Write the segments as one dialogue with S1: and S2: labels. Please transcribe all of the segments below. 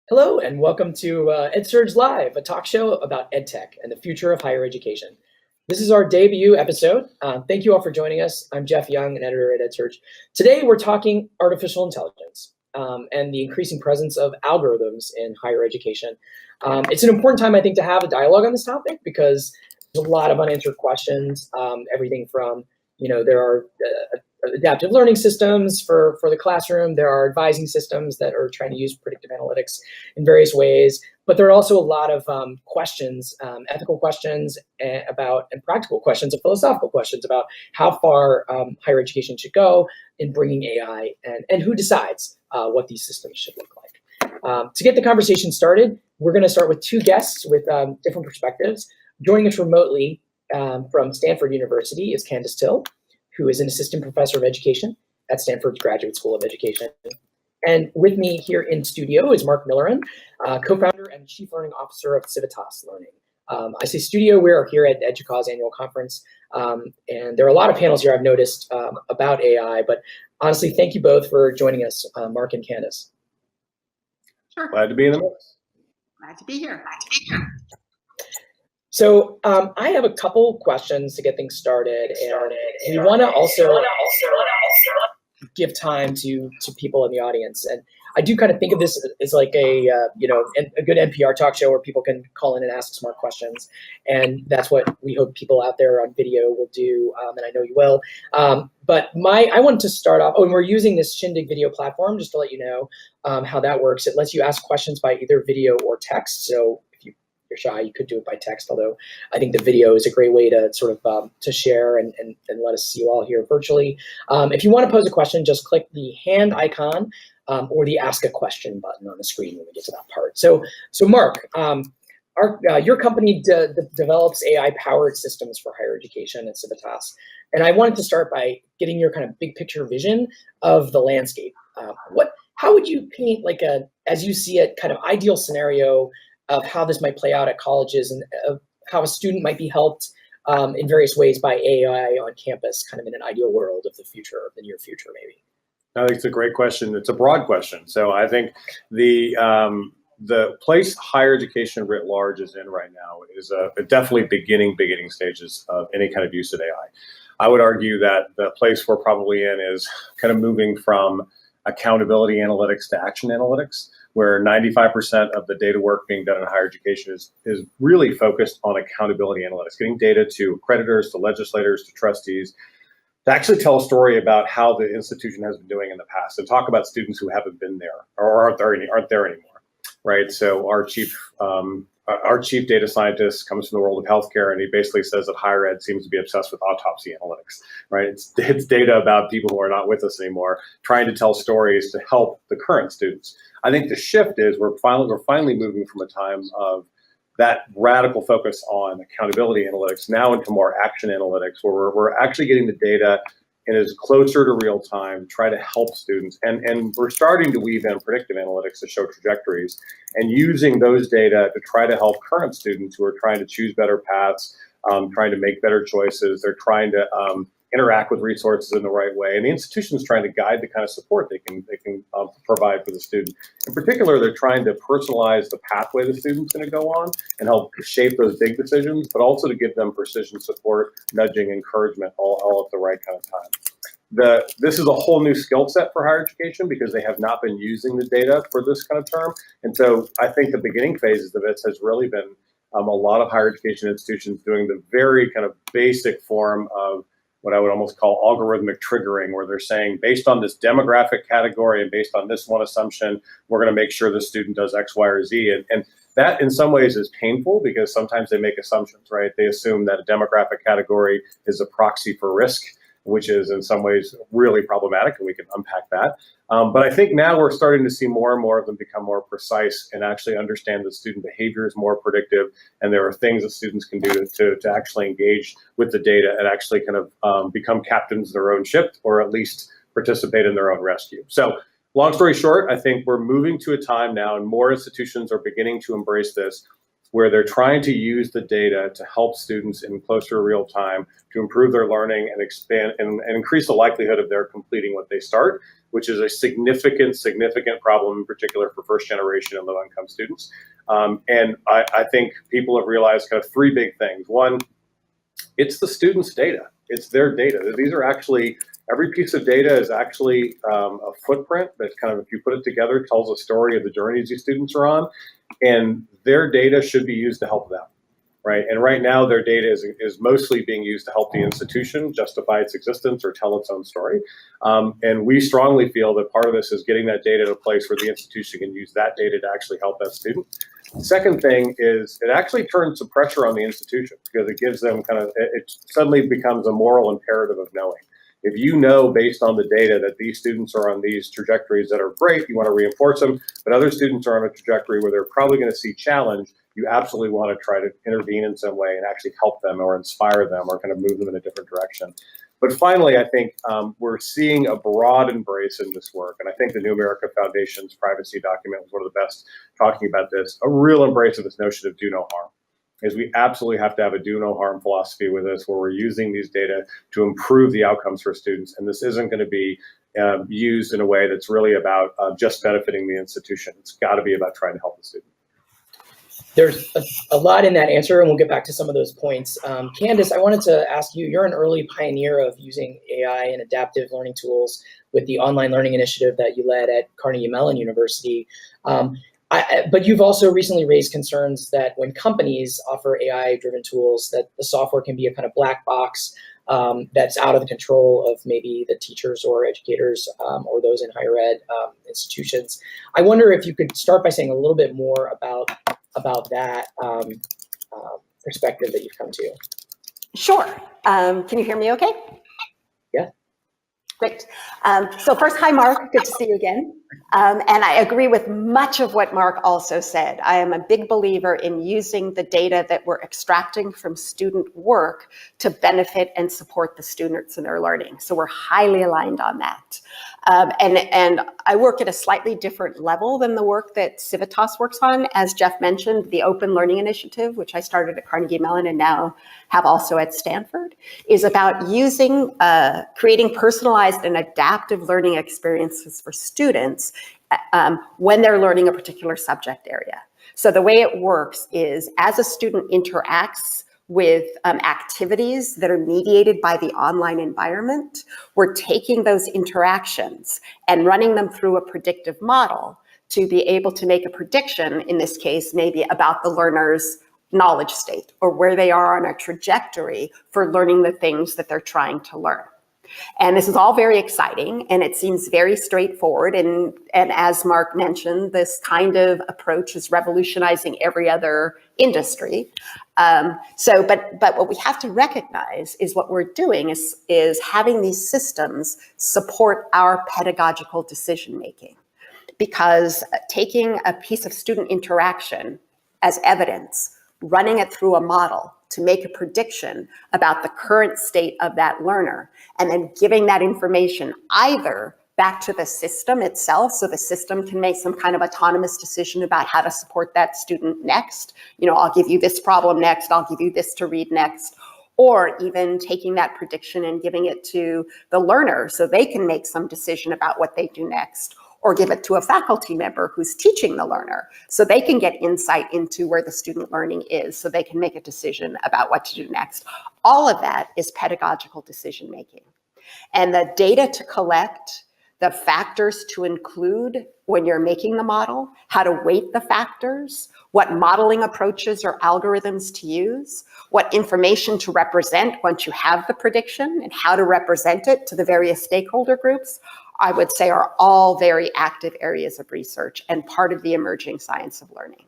S1: Hello and welcome to EdSurge Live, a talk show about EdTech and the future of higher education. This is our debut episode. Thank you all for joining us. I'm Jeff Young, an editor at EdSurge. Today we're talking artificial intelligence and the increasing presence of algorithms in higher education. It's an important time, I think, to have a dialogue on this topic because there's a lot of unanswered questions. Everything from, there are adaptive learning systems for the classroom. There are advising systems that are trying to use predictive analytics in various ways. But there are also a lot of questions, ethical questions and practical questions and philosophical questions about how far higher education should go in bringing AI and who decides what these systems should look like. To get the conversation started, we're going to start with two guests with different perspectives. Joining us remotely from Stanford University is Candace Thille, who is an assistant professor of education at Stanford's Graduate School of Education. And with me here in studio is Mark Milliron, co-founder and chief learning officer of Civitas Learning. I say studio, we're here at EDUCAUSE annual conference, and there are a lot of panels here I've noticed about AI, but honestly, thank you both for joining us, Mark and Candace.
S2: Sure.
S3: Glad to be in the mix.
S2: Glad to be here.
S1: So I have a couple questions to get things started, and we want to also give time to people in the audience. And I do kind of think of this as like a good NPR talk show where people can call in and ask smart questions, and that's what we hope people out there on video will do, and I know you will. But I wanted to start off. Oh, and we're using this Shindig video platform just to let you know how that works. It lets you ask questions by either video or text. So you're shy, you could do it by text, although I think the video is a great way to sort of to share and let us see you all here virtually. If you want to pose a question, just click the hand icon or the ask a question button on the screen when we get to that part. So Mark, your company develops AI-powered systems for higher education at Civitas, and I wanted to start by getting your kind of big picture vision of the landscape. How would you paint, like as you see it, kind of ideal scenario of how this might play out at colleges and of how a student might be helped in various ways by AI on campus, kind of in an ideal world of the future, of the near future, maybe?
S3: I think it's a great question. It's a broad question. So I think the place higher education writ large is in right now is definitely beginning stages of any kind of use of AI. I would argue that the place we're probably in is kind of moving from accountability analytics to action analytics, where 95% of the data work being done in higher education is really focused on accountability analytics, getting data to accreditors, to legislators, to trustees, to actually tell a story about how the institution has been doing in the past, and talk about students who haven't been there or aren't there anymore, right? So our chief data scientist comes from the world of healthcare, and he basically says that higher ed seems to be obsessed with autopsy analytics, right? It's data about people who are not with us anymore, trying to tell stories to help the current students. I think the shift is we're finally moving from a time of that radical focus on accountability analytics now into more action analytics, where we're actually getting the data and is closer to real time, try to help students. And we're starting to weave in predictive analytics to show trajectories and using those data to try to help current students who are trying to choose better paths, trying to make better choices. They're trying to interact with resources in the right way. And the institution's trying to guide the kind of support they can provide for the student. In particular, they're trying to personalize the pathway the student's going to go on and help shape those big decisions, but also to give them precision support, nudging, encouragement, all at the right kind of time. This is a whole new skill set for higher education because they have not been using the data for this kind of term. And so I think the beginning phases of it has really been a lot of higher education institutions doing the very kind of basic form of what I would almost call algorithmic triggering, where they're saying, based on this demographic category and based on this one assumption, we're going to make sure the student does X, Y, or Z. And that in some ways is painful because sometimes they make assumptions, right? They assume that a demographic category is a proxy for risk, which is in some ways really problematic, and we can unpack that. But I think now we're starting to see more and more of them become more precise and actually understand that student behavior is more predictive, and there are things that students can do to actually engage with the data and actually kind of become captains of their own ship, or at least participate in their own rescue. So long story short, I think we're moving to a time now, and more institutions are beginning to embrace this, where they're trying to use the data to help students in closer real time to improve their learning and expand and increase the likelihood of their completing what they start, which is a significant problem in particular for first generation and low income students. And I think people have realized kind of three big things. One, it's the students' data. It's their data. These are actually, every piece of data is actually a footprint that kind of, if you put it together, tells a story of the journeys these students are on, and their data should be used to help them, right? And right now their data is mostly being used to help the institution justify its existence or tell its own story. And we strongly feel that part of this is getting that data to a place where the institution can use that data to actually help that student. Second thing is it actually turns some pressure on the institution because it gives them kind of, it suddenly becomes a moral imperative of knowing. If you know based on the data that these students are on these trajectories that are great, you want to reinforce them, but other students are on a trajectory where they're probably going to see challenge, you absolutely want to try to intervene in some way and actually help them or inspire them or kind of move them in a different direction. But finally, I think we're seeing a broad embrace in this work. And I think the New America Foundation's privacy document was one of the best talking about this, a real embrace of this notion of do no harm. Is we absolutely have to have a do no harm philosophy with this, where we're using these data to improve the outcomes for students. And this isn't going to be used in a way that's really about just benefiting the institution. It's got to be about trying to help the student.
S1: There's a lot in that answer, and we'll get back to some of those points. Candace, I wanted to ask you, you're an early pioneer of using AI and adaptive learning tools with the online learning initiative that you led at Carnegie Mellon University. But you've also recently raised concerns that when companies offer AI-driven tools, that the software can be a kind of black box that's out of the control of maybe the teachers or educators or those in higher ed institutions. I wonder if you could start by saying a little bit more about that perspective that you've come to.
S4: Sure. Can you hear me okay?
S1: Yeah.
S4: Great. So first, hi, Mark. Good to see you again. And I agree with much of what Mark also said. I am a big believer in using the data that we're extracting from student work to benefit and support the students in their learning. So we're highly aligned on that. And I work at a slightly different level than the work that Civitas works on. As Jeff mentioned, the Open Learning Initiative, which I started at Carnegie Mellon and now have also at Stanford, is about using, creating personalized and adaptive learning experiences for students when they're learning a particular subject area. So the way it works is as a student interacts with activities that are mediated by the online environment, we're taking those interactions and running them through a predictive model to be able to make a prediction, in this case, maybe about the learner's knowledge state or where they are on a trajectory for learning the things that they're trying to learn. And this is all very exciting, and it seems very straightforward. And as Mark mentioned, this kind of approach is revolutionizing every other industry. But what we have to recognize is what we're doing is having these systems support our pedagogical decision-making. Because taking a piece of student interaction as evidence, running it through a model to make a prediction about the current state of that learner, and then giving that information either back to the system itself, so the system can make some kind of autonomous decision about how to support that student next. You know, I'll give you this problem next, I'll give you this to read next, or even taking that prediction and giving it to the learner so they can make some decision about what they do next, or give it to a faculty member who's teaching the learner so they can get insight into where the student learning is so they can make a decision about what to do next. All of that is pedagogical decision making. And the data to collect, the factors to include when you're making the model, how to weight the factors, what modeling approaches or algorithms to use, what information to represent once you have the prediction, and how to represent it to the various stakeholder groups, I would say are all very active areas of research and part of the emerging science of learning.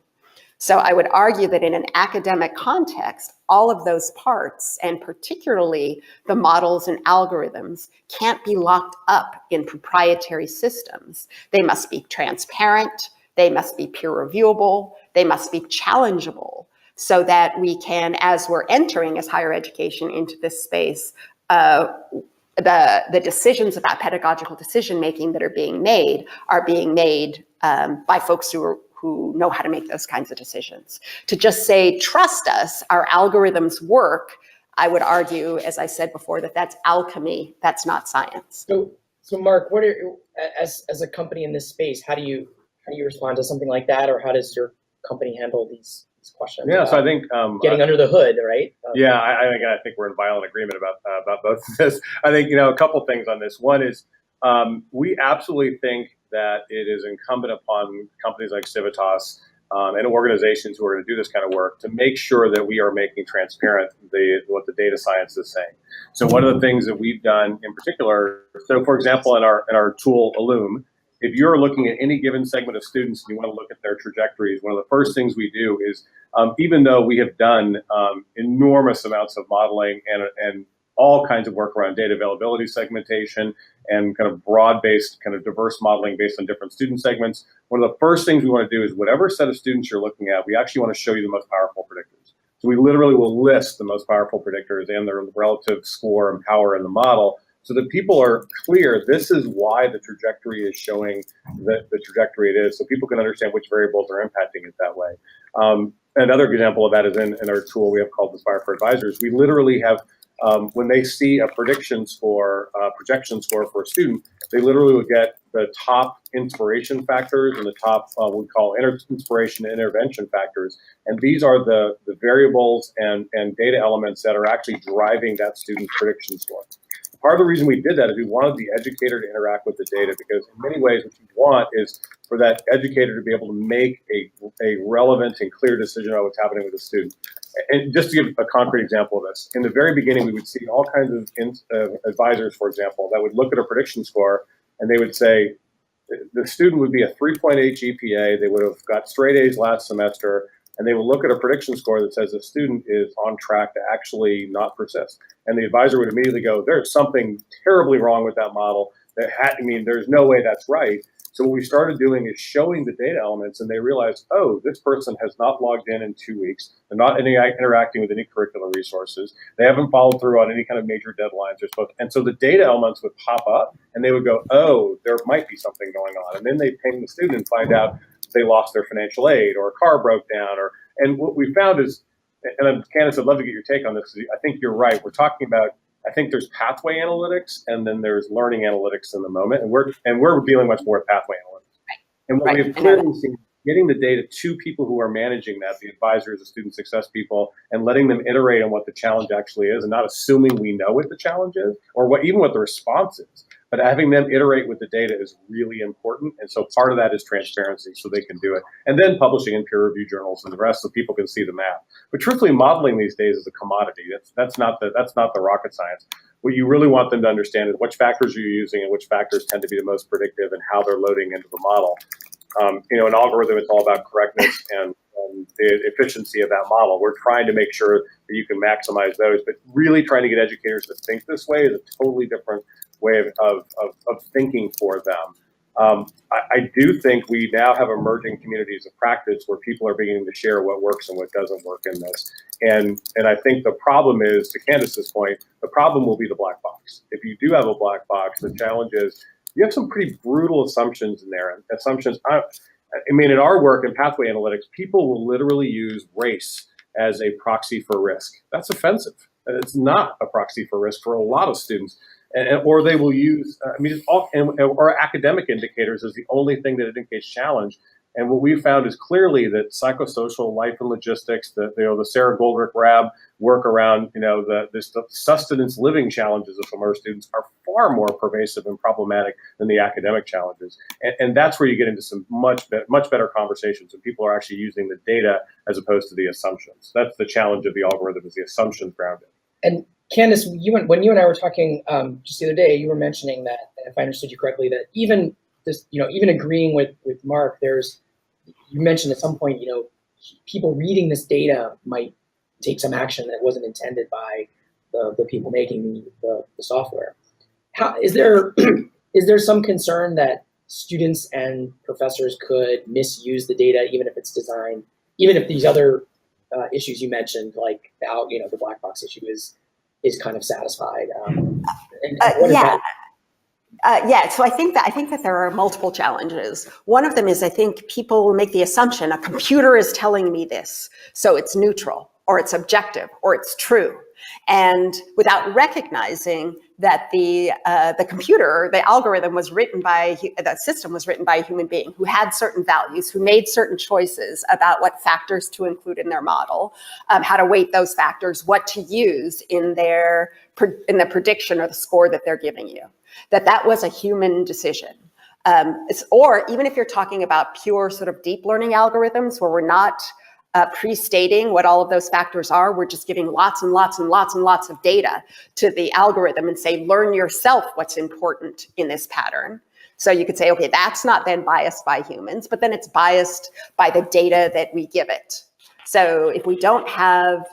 S4: So I would argue that in an academic context, all of those parts, and particularly the models and algorithms, can't be locked up in proprietary systems. They must be transparent, they must be peer reviewable, they must be challengeable, so that we can, as we're entering as higher education into this space, the decisions about pedagogical decision making that are being made by folks who know how to make those kinds of decisions. To just say, trust us, our algorithms work, I would argue, as I said before, that that's alchemy, that's not science.
S1: So Mark, as a company in this space, how do you respond to something like that, or how does your company handle these questions?
S3: Yeah, so I think
S1: getting under the hood, right?
S3: Yeah, I think we're in violent agreement about both of this. I think a couple things on this. One is we absolutely think that it is incumbent upon companies like Civitas and organizations who are going to do this kind of work to make sure that we are making transparent what the data science is saying. So one of the things that we've done in particular, so for example, in our tool Illum, if you're looking at any given segment of students and you want to look at their trajectories, one of the first things we do is, even though we have done enormous amounts of modeling and all kinds of work around data availability segmentation and kind of broad-based, kind of diverse modeling based on different student segments, one of the first things we want to do is whatever set of students you're looking at, we actually want to show you the most powerful predictors. So we literally will list the most powerful predictors and their relative score and power in the model, so that people are clear, this is why the trajectory is showing the trajectory it is, so people can understand which variables are impacting it that way. Another example of that is in our tool we have called Aspire for Advisors. We literally have, when they see a projection score for a student, they literally would get the top inspiration factors and the top, we call inspiration and intervention factors. And these are the variables and data elements that are actually driving that student's prediction score. Part of the reason we did that is we wanted the educator to interact with the data, because in many ways what you want is for that educator to be able to make a relevant and clear decision about what's happening with the student. And just to give a concrete example of this, in the very beginning we would see all kinds of advisors, for example, that would look at a prediction score and they would say the student would be a 3.8 GPA, they would have got straight A's last semester, and they will look at a prediction score that says the student is on track to actually not persist. And the advisor would immediately go, there's something terribly wrong with that model. There's no way that's right. So what we started doing is showing the data elements, and they realized, oh, this person has not logged in 2 weeks. They're not interacting with any curricular resources. They haven't followed through on any kind of major deadlines. And so the data elements would pop up, and they would go, oh, there might be something going on. And then they ping the student and find out they lost their financial aid, or a car broke down, and what we found is, and Candace, I'd love to get your take on this, because I think you're right. We're talking about, I think there's pathway analytics and then there's learning analytics in the moment, and we're dealing much more with pathway analytics. Right. And what we've clearly seen, getting the data to people who are managing that, the advisors, the student success people, and letting them iterate on what the challenge actually is, and not assuming we know what the challenge is or even what the response is. But having them iterate with the data is really important. And so part of that is transparency, so they can do it. And then publishing in peer review journals and the rest, so people can see the math. But truthfully, modeling these days is a commodity. That's not the rocket science. What you really want them to understand is which factors you're using and which factors tend to be the most predictive and how they're loading into the model. An algorithm, it's all about correctness and the efficiency of that model. We're trying to make sure that you can maximize those, but really trying to get educators to think this way is a totally different way of thinking for them. I do think we now have emerging communities of practice where people are beginning to share what works and what doesn't work in this. And I think the problem is, to Candace's point, the problem will be the black box. If you do have a black box, the challenge is you have some pretty brutal assumptions in there. And assumptions, in our work in pathway analytics, people will literally use race as a proxy for risk. That's offensive. It's not a proxy for risk for a lot of students. Or they will use, or academic indicators is the only thing that indicates challenge. And what we found is clearly that psychosocial, life and logistics, the Sarah Goldrick-Rab work around, the sustenance living challenges of some of our students are far more pervasive and problematic than the academic challenges. And that's where you get into some much better conversations when people are actually using the data as opposed to the assumptions. That's the challenge of the algorithm, is the assumptions grounded.
S1: And Candace, when you and I were talking just the other day, you were mentioning that, if I understood you correctly, that even this, even agreeing with Mark, you mentioned at some point, people reading this data might take some action that wasn't intended by the people making the software. Is there some concern that students and professors could misuse the data, even if it's designed, even if these other issues you mentioned, like the black box issue is kind of satisfied?
S4: So I think that there are multiple challenges. One of them is, I think people make the assumption a computer is telling me this, so it's neutral, or it's objective, or it's true. And without recognizing that the computer, the algorithm was written by, the system was written by a human being who had certain values, who made certain choices about what factors to include in their model, how to weight those factors, what to use in the prediction or the score that they're giving you. That was a human decision. Or even if you're talking about pure sort of deep learning algorithms where we're not pre-stating what all of those factors are, we're just giving lots and lots and lots and lots of data to the algorithm and say, learn yourself what's important in this pattern. So you could say, okay, that's not then biased by humans, but then it's biased by the data that we give it. So if we don't have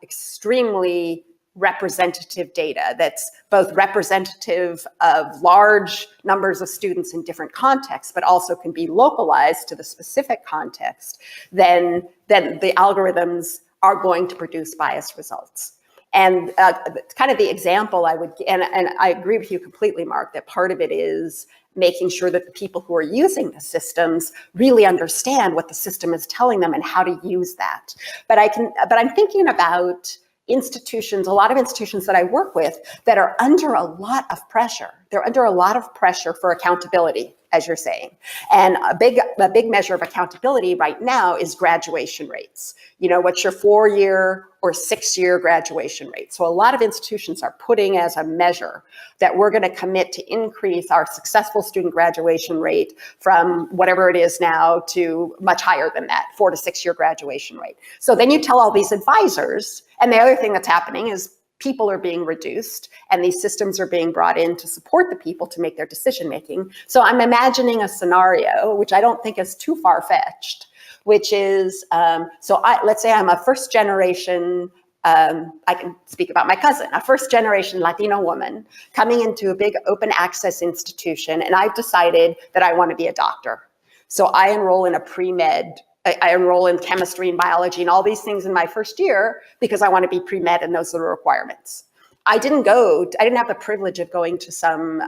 S4: extremely representative data that's both representative of large numbers of students in different contexts, but also can be localized to the specific context, then the algorithms are going to produce biased results. And kind of the example I would, and I agree with you completely, Mark, that part of it is making sure that the people who are using the systems really understand what the system is telling them and how to use that. But I'm thinking about institutions, a lot of institutions that I work with that are under a lot of pressure. They're under a lot of pressure for accountability, as you're saying. And a big measure of accountability right now is graduation rates. You know, what's your 4-year or 6-year graduation rate? So a lot of institutions are putting as a measure that we're going to commit to increase our successful student graduation rate from whatever it is now to much higher than that, 4 to 6 year graduation rate. So then you tell all these advisors, and the other thing that's happening is people are being reduced and these systems are being brought in to support the people to make their decision making. So I'm imagining a scenario, which I don't think is too far-fetched, which is, let's say I'm a first generation, I can speak about my cousin, a first generation Latino woman coming into a big open access institution, and I've decided that I want to be a doctor. So I enroll in a pre-med, I enroll in chemistry and biology and all these things in my first year because I want to be pre-med and those are the requirements. I didn't have the privilege of going to some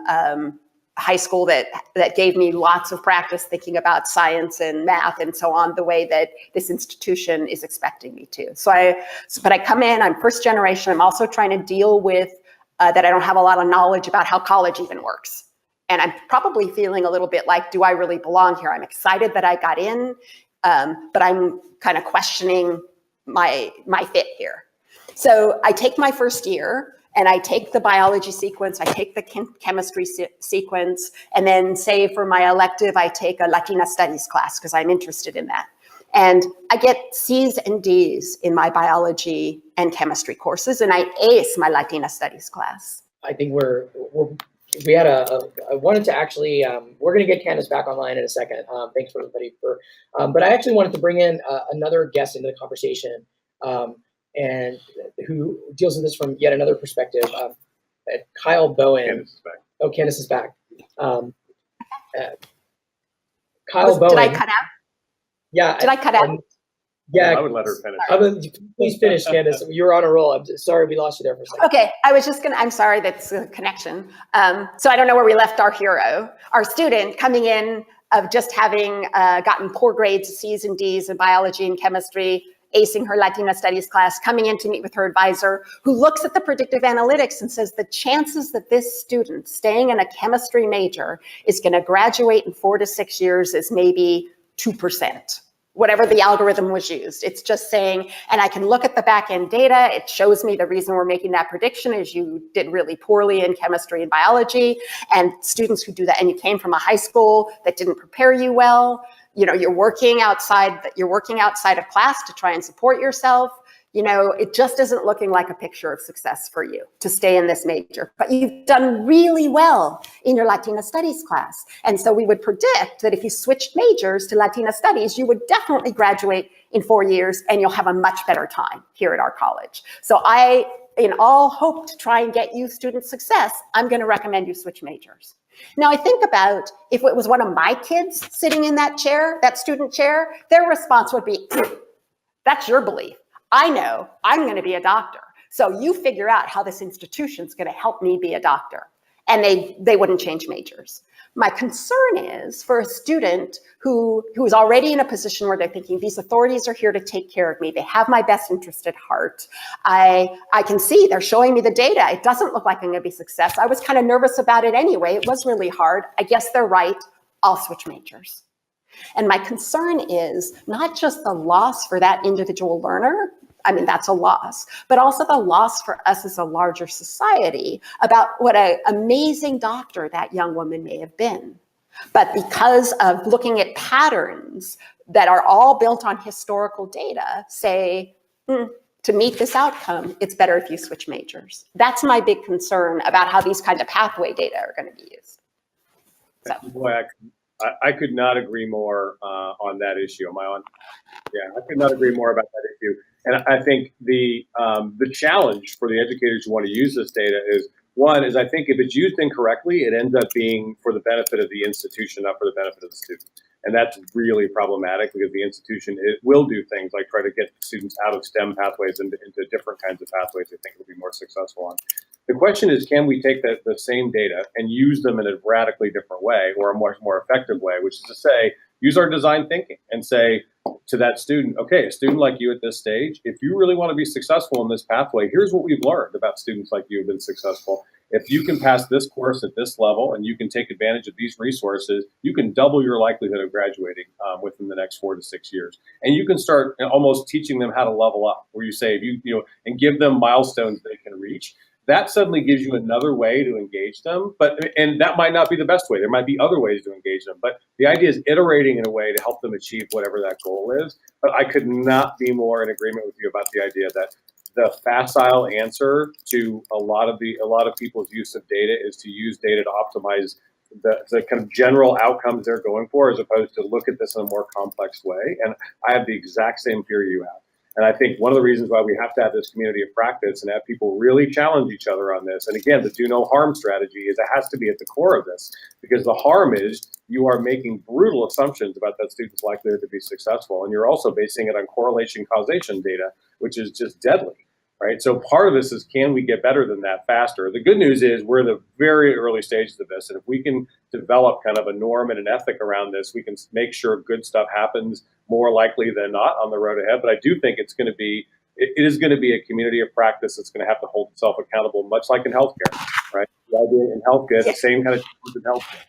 S4: high school that gave me lots of practice thinking about science and math and so on, the way that this institution is expecting me to. But I come in, I'm first generation. I'm also trying to deal with that I don't have a lot of knowledge about how college even works. And I'm probably feeling a little bit like, do I really belong here? I'm excited that I got in, but I'm kind of questioning my fit here. So I take my first year and I take the biology sequence, I take the chemistry sequence, and then say for my elective, I take a Latina studies class because I'm interested in that. And I get C's and D's in my biology and chemistry courses, and I ace my Latina studies class.
S1: I think I wanted to actually, we're going to get Candace back online in a second. Thanks for everybody but I actually wanted to bring in another guest into the conversation and who deals with this from yet another perspective. Kyle Bowen.
S3: Candace is back.
S1: Oh, Candace is back. Kyle Bowen.
S4: Did I cut out?
S1: Yeah.
S4: Did I cut out?
S3: Yeah, I would let her finish.
S1: Please finish, Candace. You were on a roll. I'm sorry we lost you there for a second.
S4: Okay, I'm sorry, that's a connection. So I don't know where we left our hero. Our student coming in of just having gotten poor grades, C's and D's in biology and chemistry, acing her Latina studies class, coming in to meet with her advisor, who looks at the predictive analytics and says the chances that this student staying in a chemistry major is going to graduate in 4 to 6 years is maybe 2%. Whatever the algorithm was used. It's just saying, and I can look at the back end data. It shows me the reason we're making that prediction is you did really poorly in chemistry and biology, and students who do that, and you came from a high school that didn't prepare you well. You know, you're working outside of class to try and support yourself. You know, it just isn't looking like a picture of success for you to stay in this major, but you've done really well in your Latina studies class. And so we would predict that if you switched majors to Latina studies, you would definitely graduate in 4 years and you'll have a much better time here at our college. So I, in all hope to try and get you student success, I'm going to recommend you switch majors. Now I think about if it was one of my kids sitting in that chair, that student chair, their response would be, that's your belief. I know I'm going to be a doctor. So you figure out how this institution's going to help me be a doctor. And they wouldn't change majors. My concern is for a student who is already in a position where they're thinking, these authorities are here to take care of me. They have my best interest at heart. I can see they're showing me the data. It doesn't look like I'm going to be a success. I was kind of nervous about it anyway. It was really hard. I guess they're right. I'll switch majors. And my concern is not just the loss for that individual learner, I mean, that's a loss, but also the loss for us as a larger society about what an amazing doctor that young woman may have been. But because of looking at patterns that are all built on historical data, say, to meet this outcome, it's better if you switch majors. That's my big concern about how these kind of pathway data are going to be used. So.
S3: Boy, I could not agree more on that issue. Am I on? Yeah, I could not agree more about that issue. And I think the challenge for the educators who want to use this data is, one, is I think if it's used incorrectly, it ends up being for the benefit of the institution, not for the benefit of the student. And that's really problematic because the institution will do things like try to get students out of STEM pathways into different kinds of pathways they think will be more successful on. The question is, can we take the same data and use them in a radically different way or a much more effective way, which is to say, use our design thinking and say to that student, okay, a student like you at this stage, if you really want to be successful in this pathway, here's what we've learned about students like you who have been successful. If you can pass this course at this level and you can take advantage of these resources, you can double your likelihood of graduating within the next 4 to 6 years. And you can start almost teaching them how to level up, where you say, and give them milestones they can reach. That suddenly gives you another way to engage them, and that might not be the best way. There might be other ways to engage them, but the idea is iterating in a way to help them achieve whatever that goal is. But I could not be more in agreement with you about the idea that the facile answer to a lot of people's use of data is to use data to optimize the kind of general outcomes they're going for, as opposed to look at this in a more complex way. And I have the exact same fear you have. And I think one of the reasons why we have to have this community of practice and have people really challenge each other on this, and again, the do no harm strategy, is it has to be at the core of this, because the harm is you are making brutal assumptions about that student's likelihood to be successful, and you're also basing it on correlation causation data, which is just deadly, right? So part of this is, can we get better than that faster? The good news is we're in the very early stages of this, and if we can develop kind of a norm and an ethic around this, we can make sure good stuff happens more likely than not on the road ahead. But I do think it is going to be a community of practice that's going to have to hold itself accountable, much like in healthcare, right? The idea in healthcare, the same kind of things in healthcare.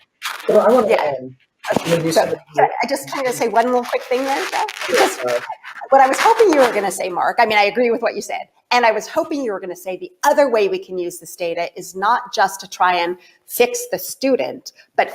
S1: So I want to
S4: I just kind of say one little quick thing there, Jeff. Because what I was hoping you were going to say, Mark, I mean, I agree with what you said. And I was hoping you were going to say the other way we can use this data is not just to try and fix the student, but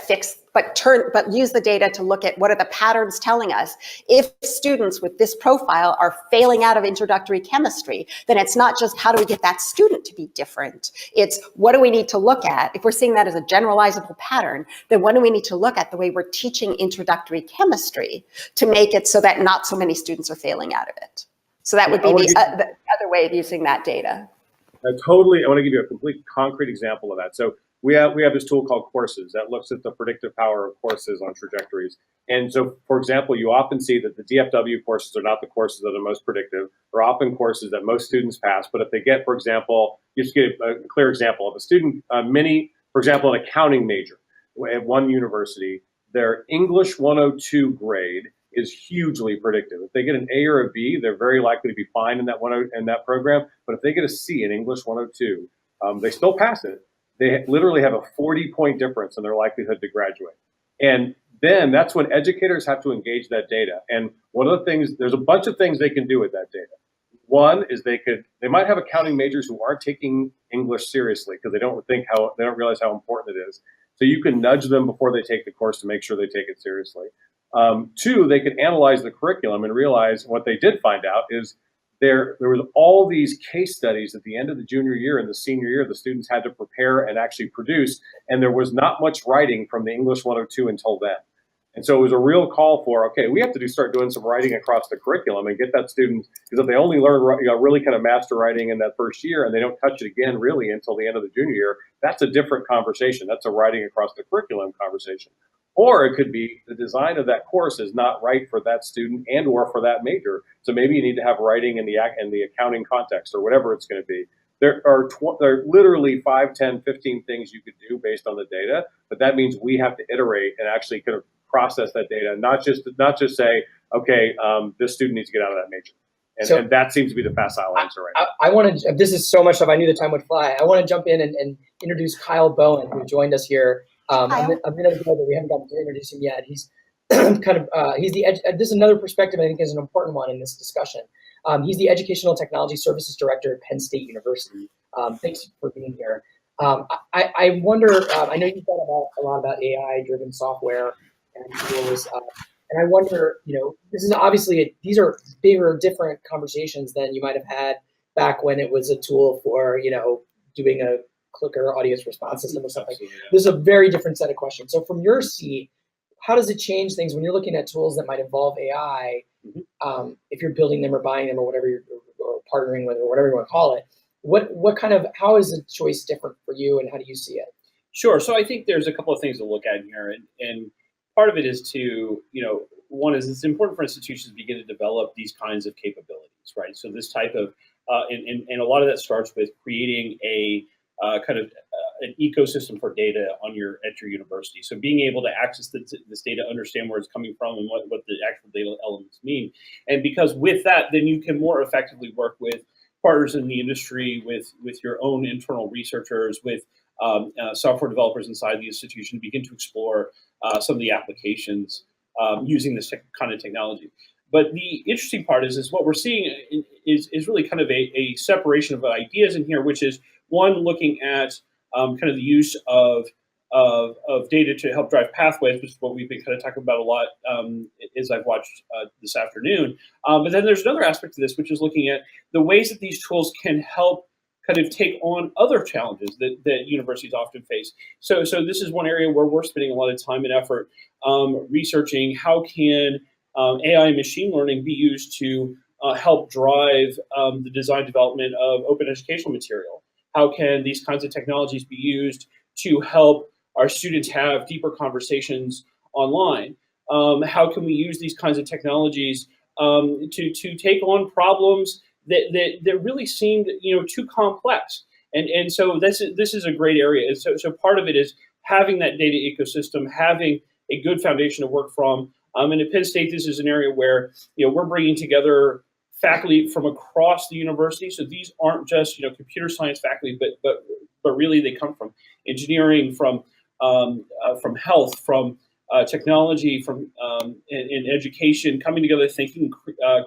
S4: use the data to look at what are the patterns telling us. If students with this profile are failing out of introductory chemistry, then it's not just how do we get that student to be different. It's what do we need to look at? If we're seeing that as a generalizable pattern, then what do we need to look at the way we're teaching introductory chemistry to make it so that not so many students are failing out of it? So that would be the other way of using that data.
S3: I want to give you a complete concrete example of that. So we have this tool called Courses that looks at the predictive power of courses on trajectories. And so, for example, you often see that the DFW courses are not the courses that are most predictive. They're often courses that most students pass. But if they get, for example, just give a clear example of a student, for example, an accounting major at one university, their English 102 grade is hugely predictive. If they get an A or a B, they're very likely to be fine in that program. But if they get a C in English 102, they still pass it. They literally have a 40-point difference in their likelihood to graduate. And then that's when educators have to engage that data. And one of the things, there's a bunch of things they can do with that data. One is they might have accounting majors who aren't taking English seriously because they don't realize how important it is. So you can nudge them before they take the course to make sure they take it seriously. Two, they could analyze the curriculum and realize what they did find out is there was all these case studies at the end of the junior year and the senior year the students had to prepare and actually produce, and there was not much writing from the English 102 until then. And so it was a real call for, okay, we have to start doing some writing across the curriculum and get that student, because if they only learn, really kind of master writing in that first year and they don't touch it again really until the end of the junior year, that's a different conversation. That's a writing across the curriculum conversation. Or it could be the design of that course is not right for that student and or for that major. So maybe you need to have writing in the accounting context or whatever it's going to be. there are literally 5, 10, 15 things you could do based on the data, but that means we have to iterate and actually kind of process that data, not just say, okay, this student needs to get out of that major. And that seems to be the facile answer right now.
S1: I want to, this is so much stuff, I knew the time would fly. I want to jump in and introduce Kyle Bowen, who joined us here a minute ago, but we haven't gotten to introduce him yet. He's kind of, this is another perspective I think is an important one in this discussion. He's the Educational Technology Services Director at Penn State University. Thanks for being here. I wonder, I know you've thought a lot about AI-driven software and tools, and I wonder, this is obviously, these are bigger, different conversations than you might have had back when it was a tool for, doing a clicker audience response system or something. This is a very different set of questions. So from your seat, how does it change things when you're looking at tools that might involve AI, if you're building them or buying them or whatever or partnering with or whatever you want to call it? How is the choice different for you and how do you see it?
S5: Sure. So I think there's a couple of things to look at here. And part of it is to, one is it's important for institutions to begin to develop these kinds of capabilities, right? So this type of, and a lot of that starts with creating a an ecosystem for data at your university. So being able to access this data, understand where it's coming from and what the actual data elements mean. And because with that, then you can more effectively work with partners in the industry, with your own internal researchers, with software developers inside the institution to begin to explore some of the applications using this kind of technology. But the interesting part is what we're seeing is really kind of a separation of ideas in here, which is one, looking at kind of the use of data to help drive pathways, which is what we've been kind of talking about a lot as I've watched this afternoon. But then there's another aspect to this, which is looking at the ways that these tools can help kind of take on other challenges that universities often face. So this is one area where we're spending a lot of time and effort researching how can AI and machine learning be used to help drive the design development of open educational material. How can these kinds of technologies be used to help our students have deeper conversations online? How can we use these kinds of technologies to take on problems that really seemed too complex? And so this is a great area. And so part of it is having that data ecosystem, having a good foundation to work from. And at Penn State, this is an area where we're bringing together faculty from across the university. So these aren't just computer science faculty, but really they come from engineering, from health, from technology, from in education, coming together, thinking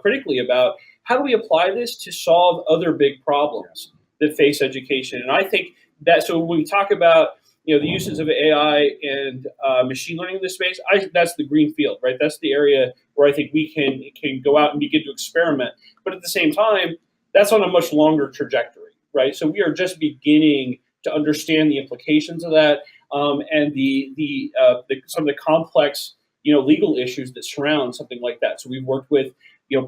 S5: critically about how do we apply this to solve other big problems that face education. And I think that, so when we talk about the uses of AI and machine learning in this space, that's the green field, right? That's the area where I think we can go out and begin to experiment. But at the same time, that's on a much longer trajectory, right? So we are just beginning to understand the implications of that and the some of the complex legal issues that surround something like that. So we've worked with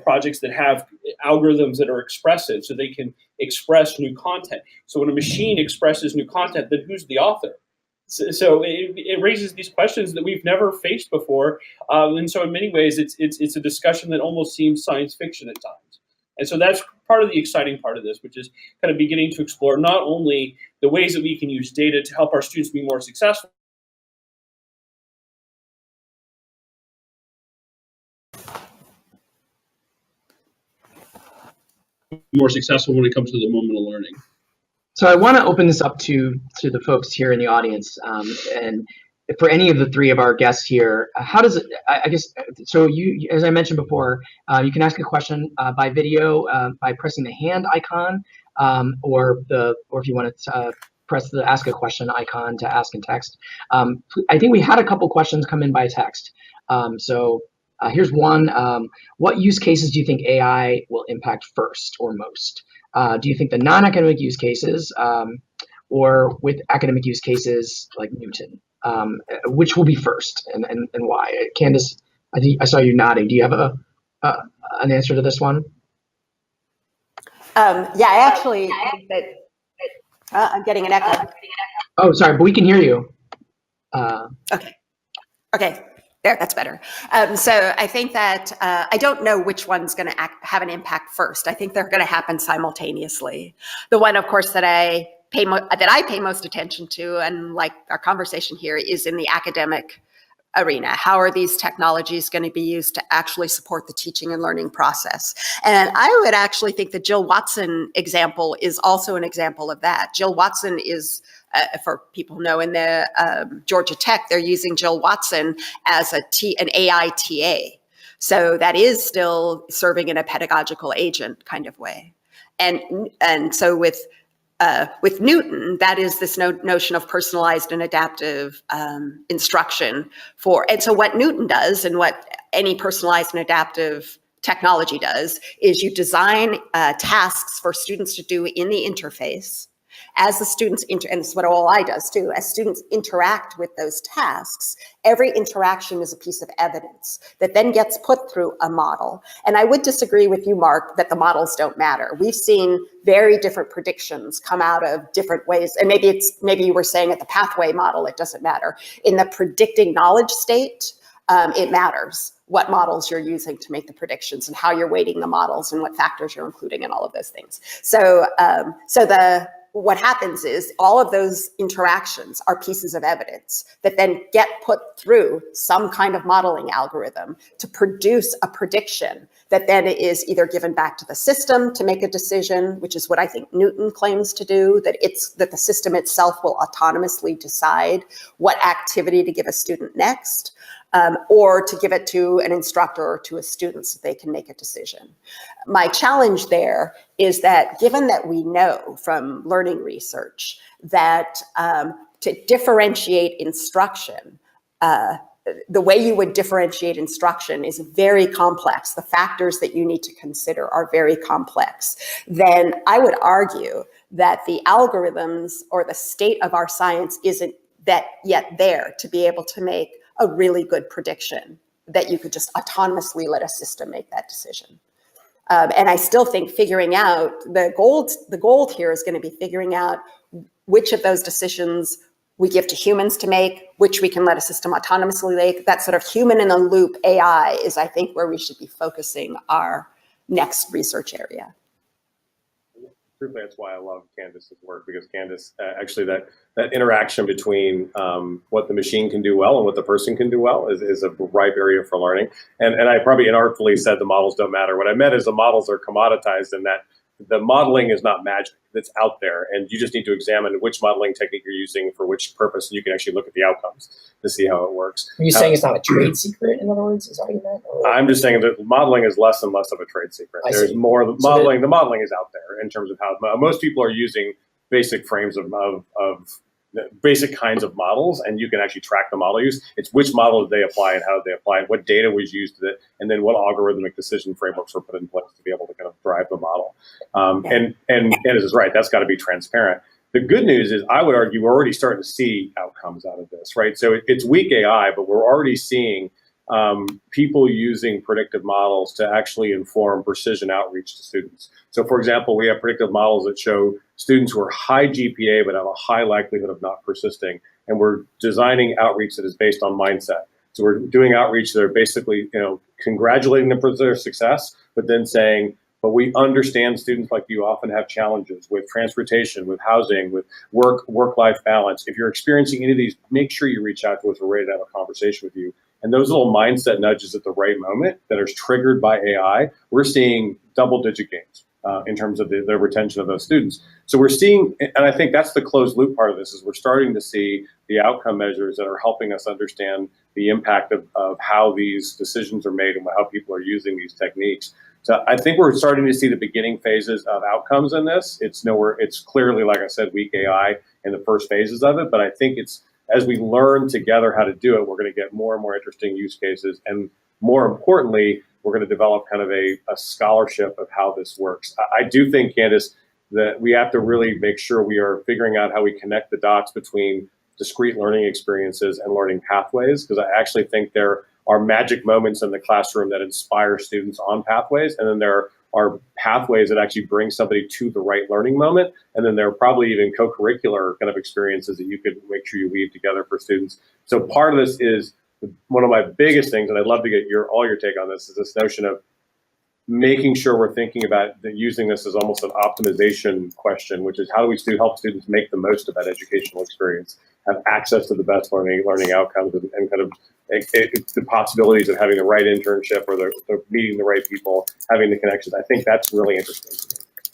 S5: projects that have algorithms that are expressive, so they can express new content. So when a machine expresses new content, then who's the author? So it raises these questions that we've never faced before, and so in many ways, it's a discussion that almost seems science fiction at times. And so that's part of the exciting part of this, which is kind of beginning to explore not only the ways that we can use data to help our students be more successful, when it comes to the moment of learning.
S1: So I want to open this up to the folks here in the audience, and for any of the three of our guests here, how does it? I guess so. You, as I mentioned before, you can ask a question by video by pressing the hand icon, or if you want to press the ask a question icon to ask in text. I think we had a couple questions come in by text. Here's one. What use cases do you think AI will impact first or most? Do you think the non-academic use cases or with academic use cases like Newton? Which will be first and why? Candace, I think I saw you nodding. Do you have an answer to this one?
S4: Yeah, I actually think that I'm getting an echo.
S1: Oh, sorry, but we can hear you.
S4: Okay. There, that's better. So I think that I don't know which one's going to have an impact first. I think they're going to happen simultaneously. The one, of course, that I pay most attention to, and like our conversation here, is in the academic arena. How are these technologies going to be used to actually support the teaching and learning process? And I would actually think the Jill Watson example is also an example of that. Jill Watson is, for people who know, in the Georgia Tech, they're using Jill Watson as an AI TA. So that is still serving in a pedagogical agent kind of way. And so with Newton, that is this notion of personalized and adaptive instruction and so what Newton does, and what any personalized and adaptive technology does, is you design tasks for students to do in the interface. As the students and this is what OLI does too, as students interact with those tasks, every interaction is a piece of evidence that then gets put through a model. And I would disagree with you, Mark, that the models don't matter. We've seen very different predictions come out of different ways. And maybe you were saying at the pathway model, it doesn't matter. In the predicting knowledge state, it matters what models you're using to make the predictions and how you're weighting the models and what factors you're including and all of those things. So what happens is all of those interactions are pieces of evidence that then get put through some kind of modeling algorithm to produce a prediction that then is either given back to the system to make a decision, which is what I think Newton claims to do, that the system itself will autonomously decide what activity to give a student next, or to give it to an instructor or to a student so they can make a decision. My challenge there is that given that we know from learning research that to differentiate instruction, the way you would differentiate instruction is very complex. The factors that you need to consider are very complex. Then I would argue that the algorithms or the state of our science isn't that yet there to be able to make a really good prediction that you could just autonomously let a system make that decision. And I still think figuring out the gold here is going to be figuring out which of those decisions we give to humans to make, which we can let a system autonomously make. That sort of human in the loop AI is, I think, where we should be focusing our next research area.
S3: Truthfully, that's why I love Candace's work, because Candace, actually that interaction between what the machine can do well and what the person can do well is a ripe area for learning. And I probably inartfully said the models don't matter. What I meant is the models are commoditized, and that the modeling is not magic. It's out there, and you just need to examine which modeling technique you're using for which purpose, and you can actually look at the outcomes to see how it works.
S1: Are you saying it's not a trade secret, in other words? Is that what you meant? Or?
S3: I'm just saying that modeling is less and less of a trade secret. There's more modeling. The modeling is out there in terms of how most people are using basic frames of basic kinds of models, and you can actually track the model use. It's which model did they apply and how did they apply it, what data was used to it, and then what algorithmic decision frameworks were put in place to be able to kind of drive the model. And Candace is right, that's got to be transparent. The good news is, I would argue, we're already starting to see outcomes out of this, right? So it's weak AI, but we're already seeing people using predictive models to actually inform precision outreach to students. So for example, we have predictive models that show students who are high GPA but have a high likelihood of not persisting, and we're designing outreach that is based on mindset. So we're doing outreach that are basically, congratulating them for their success, but then saying, but we understand students like you often have challenges with transportation, with housing, with work-life balance. If you're experiencing any of these, make sure you reach out to us. We're ready to have a conversation with you. And those little mindset nudges at the right moment that are triggered by AI, we're seeing double-digit gains in terms of the retention of those students. So we're seeing, and I think that's the closed loop part of this, is we're starting to see the outcome measures that are helping us understand the impact of how these decisions are made and how people are using these techniques. So I think we're starting to see the beginning phases of outcomes in this. It's clearly, like I said, weak AI in the first phases of it, but I think as we learn together how to do it, we're going to get more and more interesting use cases. And more importantly, we're going to develop kind of a scholarship of how this works. I do think, Candace, that we have to really make sure we are figuring out how we connect the dots between discrete learning experiences and learning pathways, because I actually think there are magic moments in the classroom that inspire students on pathways, and then there are pathways that actually bring somebody to the right learning moment, and then there are probably even co-curricular kind of experiences that you could make sure you weave together for students. So part of this is one of my biggest things, and I'd love to get all your take on this, is this notion of making sure we're thinking about using this as almost an optimization question, which is how do we help students make the most of that educational experience, have access to the best learning outcomes, and kind of the possibilities of having the right internship or the meeting the right people, having the connections. I think that's really interesting.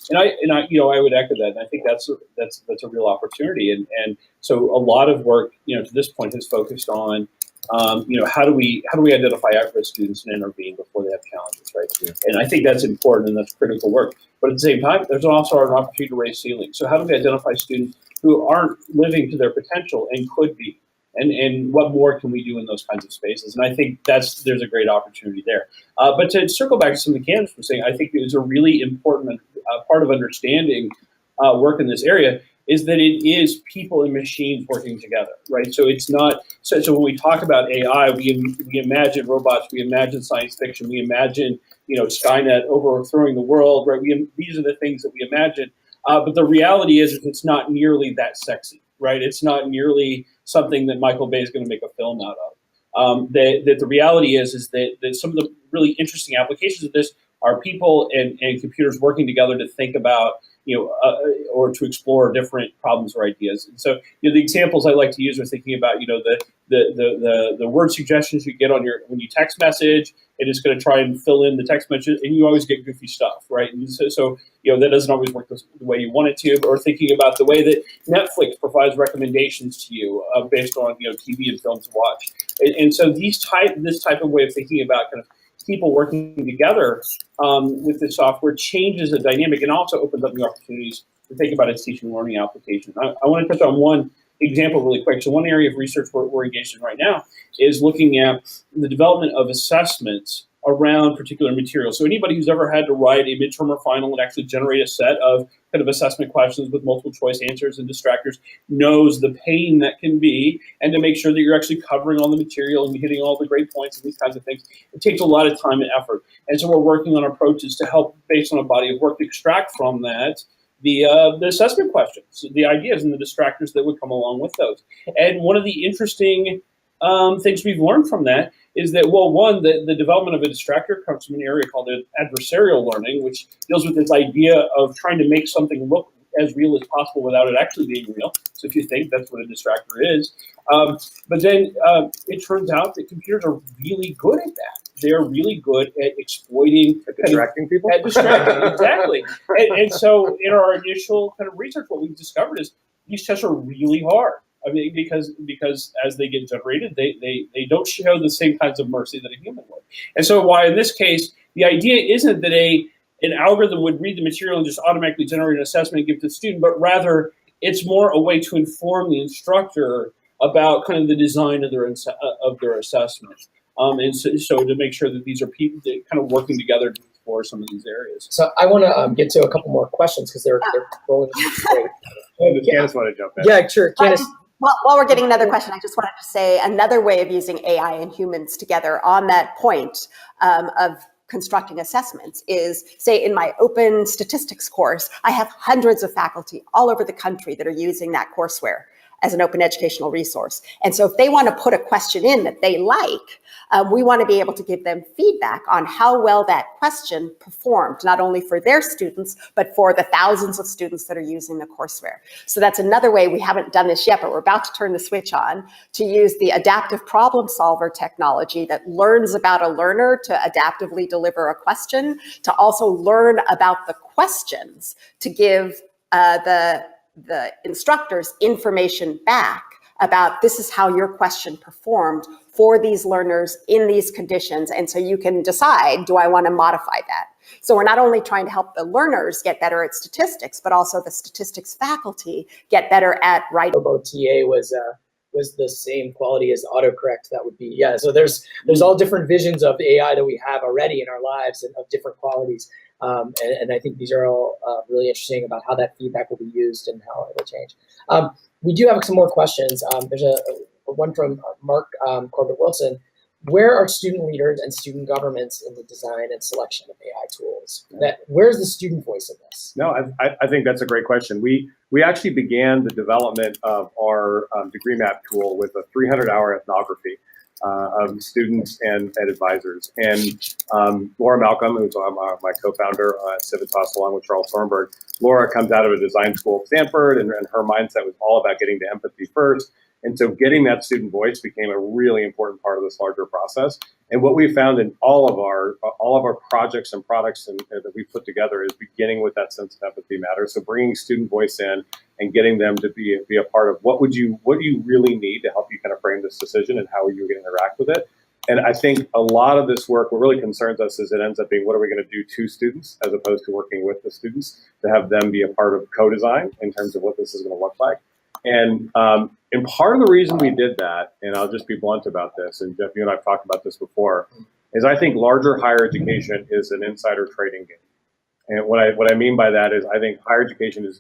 S5: And I would echo that. And I think that's a real opportunity. And so a lot of work, to this point has focused on, how do we identify at-risk students and intervene before they have challenges, right? Yeah. And I think that's important and that's critical work. But at the same time, there's also an opportunity to raise ceilings. So how do we identify students who aren't living to their potential and could be? And what more can we do in those kinds of spaces? And I think there's a great opportunity there. But to circle back to something Candace was saying, I think it was a really important part of understanding work in this area is that it is people and machines working together, right? So it's not, so when we talk about AI, we imagine robots, we imagine science fiction, we imagine, Skynet overthrowing the world, right? These are the things that we imagine. But the reality is it's not nearly that sexy, right? It's not nearly something that Michael Bay is going to make a film out of. That the reality is that some of the really interesting applications of this are people and computers working together to think about, or to explore different problems or ideas. And so, the examples I like to use are thinking about, the word suggestions you get when you text message. It is going to try and fill in the text message, and you always get goofy stuff, right? And so that doesn't always work the way you want it to. Or thinking about the way that Netflix provides recommendations to you based on TV and film to watch. And so this type of way of thinking about kind of people working together with the software changes the dynamic and also opens up new opportunities to think about its teaching and learning application. I want to touch on one example really quick. So one area of research we're engaged in right now is looking at the development of assessments around particular materials. So anybody who's ever had to write a midterm or final and actually generate a set of kind of assessment questions with multiple choice answers and distractors knows the pain that can be, and to make sure that you're actually covering all the material and hitting all the great points and these kinds of things. It takes a lot of time and effort. And so we're working on approaches to help, based on a body of work, to extract from that the assessment questions, the ideas and the distractors that would come along with those. And one of the interesting things we've learned from that is that, well, one, the development of a distractor comes from an area called adversarial learning, which deals with this idea of trying to make something look as real as possible without it actually being real. So if you think, that's what a distractor is. But then it turns out that computers are really good at that. They're really good at exploiting,
S3: distracting people.
S5: At distracting, exactly. And so in our initial kind of research, what we've discovered is these tests are really hard. I mean, because as they get generated, they don't show the same kinds of mercy that a human would. And so why in this case, the idea isn't that an algorithm would read the material and just automatically generate an assessment and give it to the student, but rather it's more a way to inform the instructor about kind of the design of their assessment. And so to make sure that these are people that kind of working together to explore some of these areas.
S1: So I want to get to a couple more questions because they're rolling straight.
S3: Candace want to jump in?
S1: Yeah, sure. Candace.
S4: Well, while we're getting another question, I just wanted to say another way of using AI and humans together on that point of constructing assessments is, say, in my open statistics course, I have hundreds of faculty all over the country that are using that courseware as an open educational resource. And so if they want to put a question in that they like, we want to be able to give them feedback on how well that question performed, not only for their students, but for the thousands of students that are using the courseware. So that's another way, we haven't done this yet, but we're about to turn the switch on, to use the adaptive problem solver technology that learns about a learner to adaptively deliver a question, to also learn about the questions, to give the instructors information back about this is how your question performed for these learners in these conditions. And so you can decide, do I want to modify that? So we're not only trying to help the learners get better at statistics, but also the statistics faculty get better at writing.
S1: TA was the same quality as autocorrect. That would be, yeah. So there's all different visions of the AI that we have already in our lives and of different qualities. And I think these are all really interesting about how that feedback will be used and how it will change. We do have some more questions. There's a one from Mark Corbett-Wilson. Where are student leaders and student governments in the design and selection of AI tools? Where's the student voice in this?
S3: No, I think that's a great question. We actually began the development of our degree map tool with a 300-hour ethnography. of students and advisors. And Laura Malcolm, who's my co-founder at Civitas, along with Charles Thornburg, Laura comes out of a design school at Stanford, and her mindset was all about getting to empathy first. And so getting that student voice became a really important part of this larger process. And what we found in all of our projects and products that we put together is beginning with that sense of empathy matters. So bringing student voice in and getting them to be a part of what do you really need to help you kind of frame this decision and how are you going to interact with it. And I think a lot of this work, what really concerns us is it ends up being what are we going to do to students as opposed to working with the students to have them be a part of co-design in terms of what this is going to look like. And part of the reason we did that, and I'll just be blunt about this, and Jeff, you and I have talked about this before, is I think larger higher education is an insider trading game. And what I mean by that is I think higher education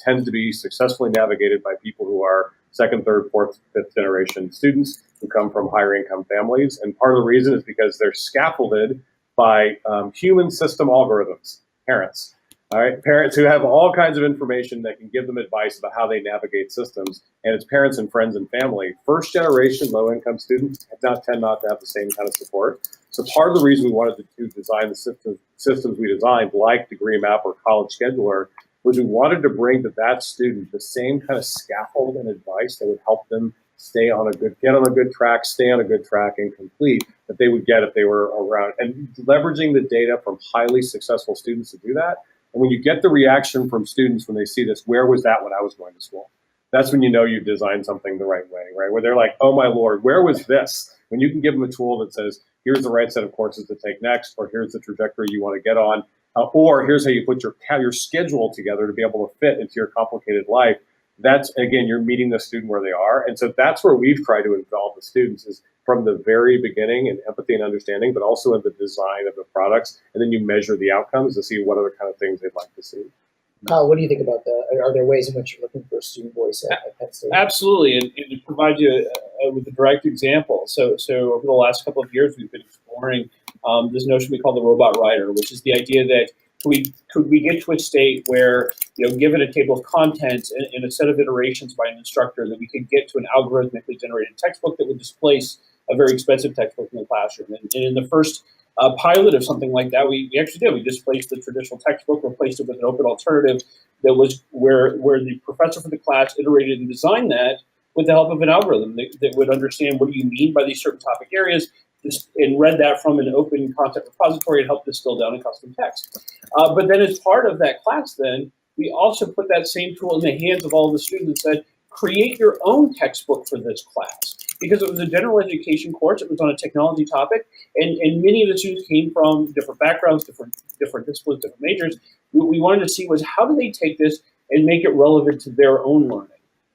S3: tends to be successfully navigated by people who are second, third, fourth, fifth generation students who come from higher income families. And part of the reason is because they're scaffolded by human system algorithms, parents. All right, parents who have all kinds of information that can give them advice about how they navigate systems, and it's parents and friends and family. First generation low income students tend not to have the same kind of support. So part of the reason we wanted to design the systems we designed, like Degree Map or College Scheduler, was we wanted to bring to that student the same kind of scaffold and advice that would help them get on a good track, stay on a good track, and complete that they would get if they were around. And leveraging the data from highly successful students to do that. And when you get the reaction from students when they see this, where was that when I was going to school? That's when you know you've designed something the right way, right? Where they're like, oh my Lord, where was this? When you can give them a tool that says, here's the right set of courses to take next, or here's the trajectory you want to get on, or here's how you put your schedule together to be able to fit into your complicated life. That's, again, you're meeting the student where they are. And so that's where we've tried to involve the students is from the very beginning in empathy and understanding, but also in the design of the products. And then you measure the outcomes to see what other kind of things they'd like to see.
S1: Kyle, what do you think about that? Are there ways in which you're looking for student voice at Penn State?
S5: Absolutely, and to provide you with a direct example. So over the last couple of years, we've been exploring this notion we call the robot writer, which is the idea that could we get to a state where, given a table of contents and a set of iterations by an instructor, that we could get to an algorithmically generated textbook that would displace a very expensive textbook in the classroom. And in the first pilot of something like that, we actually did. We displaced the traditional textbook, replaced it with an open alternative that was where the professor for the class iterated and designed that with the help of an algorithm that would understand what do you mean by these certain topic areas, and read that from an open content repository and helped distill down a custom text. But then as part of that class, then we also put that same tool in the hands of all of the students and said, create your own textbook for this class. Because it was a general education course, it was on a technology topic, and many of the students came from different backgrounds, different disciplines, different majors. What we wanted to see was how do they take this and make it relevant to their own learning.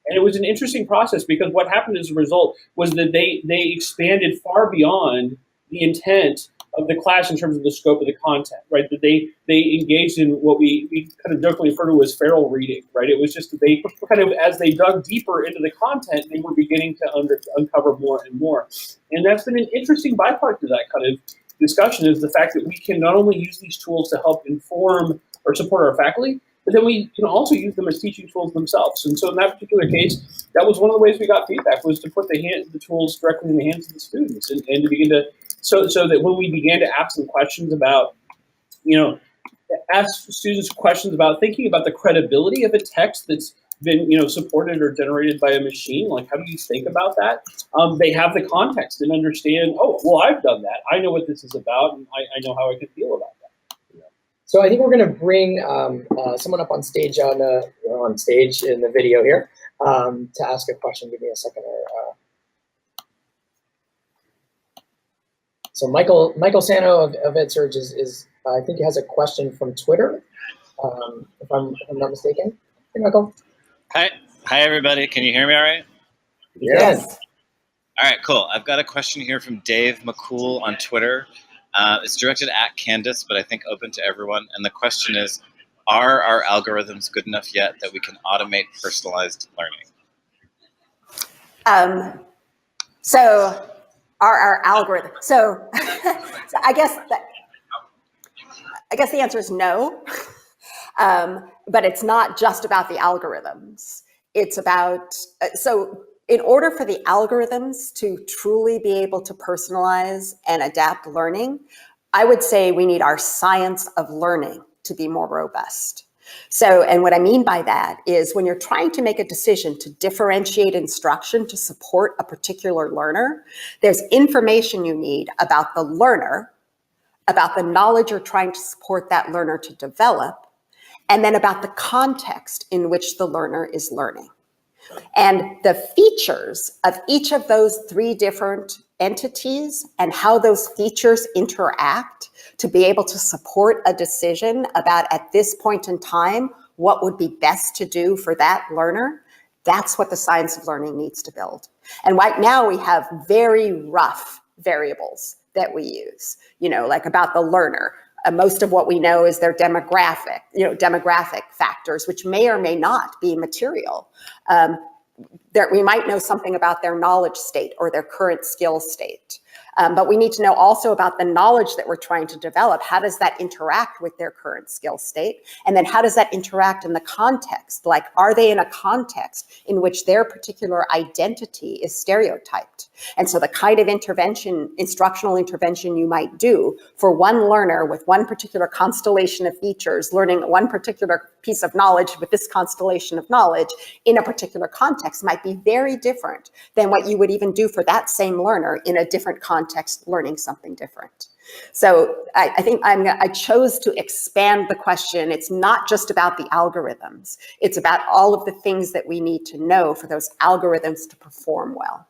S5: And it was an interesting process because what happened as a result was that they expanded far beyond the intent of the class in terms of the scope of the content, right? That they engaged in what we kind of jokingly refer to as feral reading, right? It was just that they kind of, as they dug deeper into the content, they were beginning to uncover more and more. And that's been an interesting byproduct of that kind of discussion is the fact that we can not only use these tools to help inform or support our faculty, but then we can also use them as teaching tools themselves. And so in that particular case, that was one of the ways we got feedback was to put the tools directly in the hands of the students and to begin to, so that when we began to ask them questions about, ask students questions about thinking about the credibility of a text that's been, supported or generated by a machine, like how do you think about that? They have the context and understand, oh, well, I've done that. I know what this is about, and I know how I can feel about that.
S1: So I think we're going to bring someone up on stage on stage in the video here to ask a question. Give me a second. So Michael Sano of EdSurge is I think he has a question from Twitter, if I'm not mistaken. Hey, Michael.
S6: Hi everybody. Can you hear me all right?
S1: Yes.
S6: All right, cool. I've got a question here from Dave McCool on Twitter. It's directed at Candace, but I think open to everyone. And the question is, are our algorithms good enough yet that we can automate personalized learning?
S4: So are our algorithms? So I guess the answer is no. But it's not just about the algorithms. It's about, so in order for the algorithms to truly be able to personalize and adapt learning, I would say we need our science of learning to be more robust. So, and what I mean by that is when you're trying to make a decision to differentiate instruction to support a particular learner, there's information you need about the learner, about the knowledge you're trying to support that learner to develop, and then about the context in which the learner is learning. And the features of each of those three different entities and how those features interact to be able to support a decision about at this point in time, what would be best to do for that learner, that's what the science of learning needs to build. And right now we have very rough variables that we use, like about the learner. Most of what we know is their demographic factors, which may or may not be material. We might know something about their knowledge state or their current skill state. But we need to know also about the knowledge that we're trying to develop. How does that interact with their current skill state? And then how does that interact in the context? Like, are they in a context in which their particular identity is stereotyped? And so the kind of instructional intervention you might do for one learner with one particular constellation of features, learning one particular piece of knowledge with this constellation of knowledge in a particular context might be very different than what you would even do for that same learner in a different context, learning something different. So I think I chose to expand the question. It's not just about the algorithms. It's about all of the things that we need to know for those algorithms to perform well.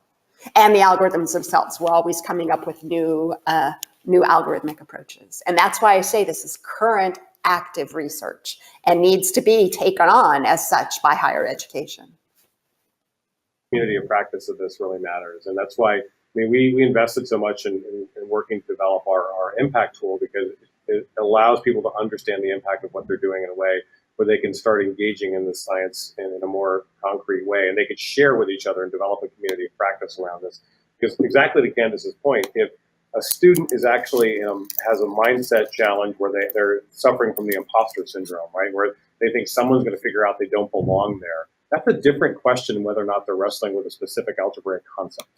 S4: And the algorithms themselves, we're always coming up with new algorithmic approaches. And that's why I say this is current active research and needs to be taken on as such by higher education.
S3: Community of practice of this really matters. And that's why we invested so much in working to develop our impact tool, because it allows people to understand the impact of what they're doing in a way where they can start engaging in the science in a more concrete way, and they could share with each other and develop a community of practice around this. Because exactly to Candace's point, if a student is actually has a mindset challenge where they're suffering from the imposter syndrome, right, where they think someone's going to figure out they don't belong there, that's a different question whether or not they're wrestling with a specific algebraic concept,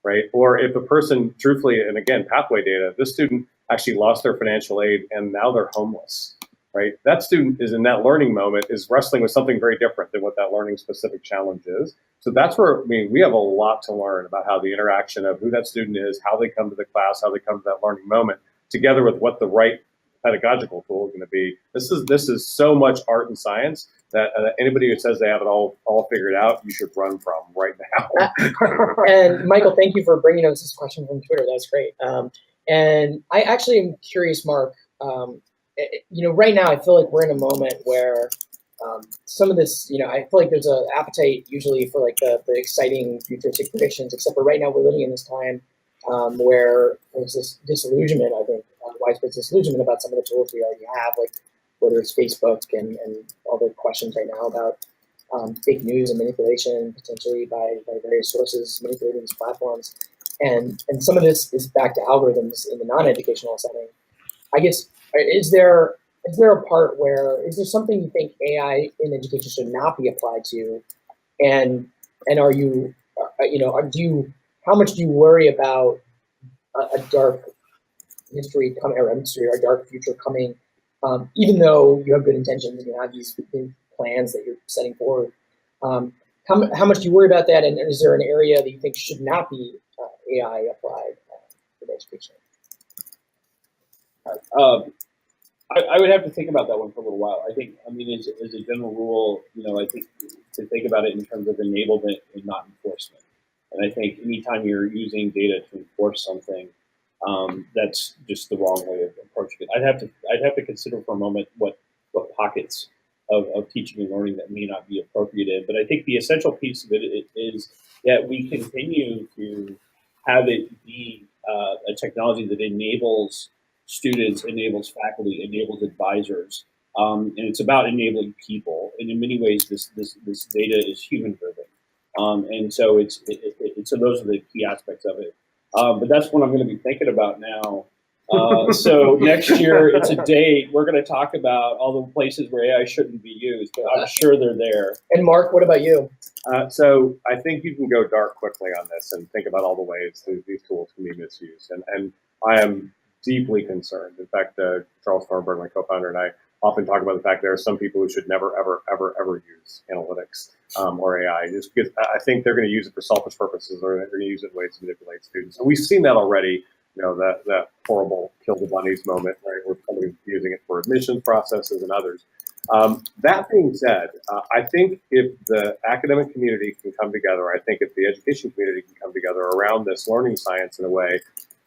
S3: right? Or if a person, truthfully, and again, pathway data, this student actually lost their financial aid and now they're homeless, right? That student is in that learning moment is wrestling with something very different than what that learning specific challenge is. So that's where, we have a lot to learn about how the interaction of who that student is, how they come to the class, how they come to that learning moment, together with what the right pedagogical tool is going to be. This is so much art and science that anybody who says they have it all figured out, you should run from right now.
S1: And Michael, thank you for bringing us this question from Twitter. That's great. And I actually am curious, Mark. Right now I feel like we're in a moment where some of this, I feel like there's an appetite usually for like the exciting futuristic predictions, except for right now we're living in this time where there's this disillusionment, I think, widespread disillusionment about some of the tools we already have, like whether it's Facebook and all the questions right now about fake news and manipulation potentially by various sources manipulating these platforms. And some of this is back to algorithms in the non-educational setting. I guess, is there a part where, is there something you think AI in education should not be applied to? And are you, how much do you worry about a dark history coming, or a dark future coming, even though you have good intentions and you have these plans that you're setting forward? How much do you worry about that? And is there an area that you think should not be AI applied in education?
S5: I would have to think about that one for a little while. I think, as a general rule, I think to think about it in terms of enablement and not enforcement. And I think anytime you're using data to enforce something, that's just the wrong way of approaching it. I'd have to consider for a moment what pockets of teaching and learning that may not be appropriate in. But I think the essential piece of it is that we continue to have it be a technology that enables students, enables faculty, enables advisors, and it's about enabling people. And in many ways, this data is human driven, and so so those are the key aspects of it. But that's what I'm going to be thinking about now So next year, it's a date. We're going to talk about all the places where AI shouldn't be used, but I'm sure they're there.
S1: And Mark, what about you?
S3: So I think you can go dark quickly on this and think about all the ways that these tools can be misused. And I am deeply concerned. In fact, Charles Thornburg, my co-founder, and I often talk about the fact there are some people who should never, ever, ever, ever use analytics or AI, just because I think they're going to use it for selfish purposes, or they're going to use it in ways to manipulate students. And we've seen that already. You know, that horrible kill the bunnies moment, right, where somebody's using it for admissions processes and others. That being said, I think if the academic community can come together, I think if the education community can come together around this learning science in a way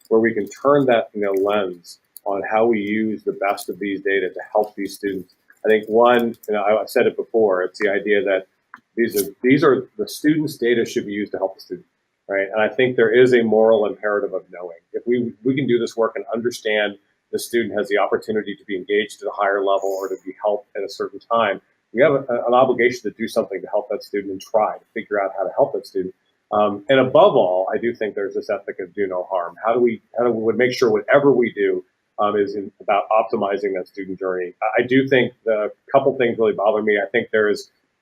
S3: where we can turn that lens on how we use the best of these data to help these students. I think one, I've said it before, it's the idea that these are the students' data should be used to help the student, right? And I think there is a moral imperative of knowing. If we can do this work and understand the student has the opportunity to be engaged at a higher level or to be helped at a certain time, we have an obligation to do something to help that student and try to figure out how to help that student. And above all, I do think there's this ethic of do no harm. How do we make sure whatever we do is about optimizing that student journey? I do think a couple things really bother me. I think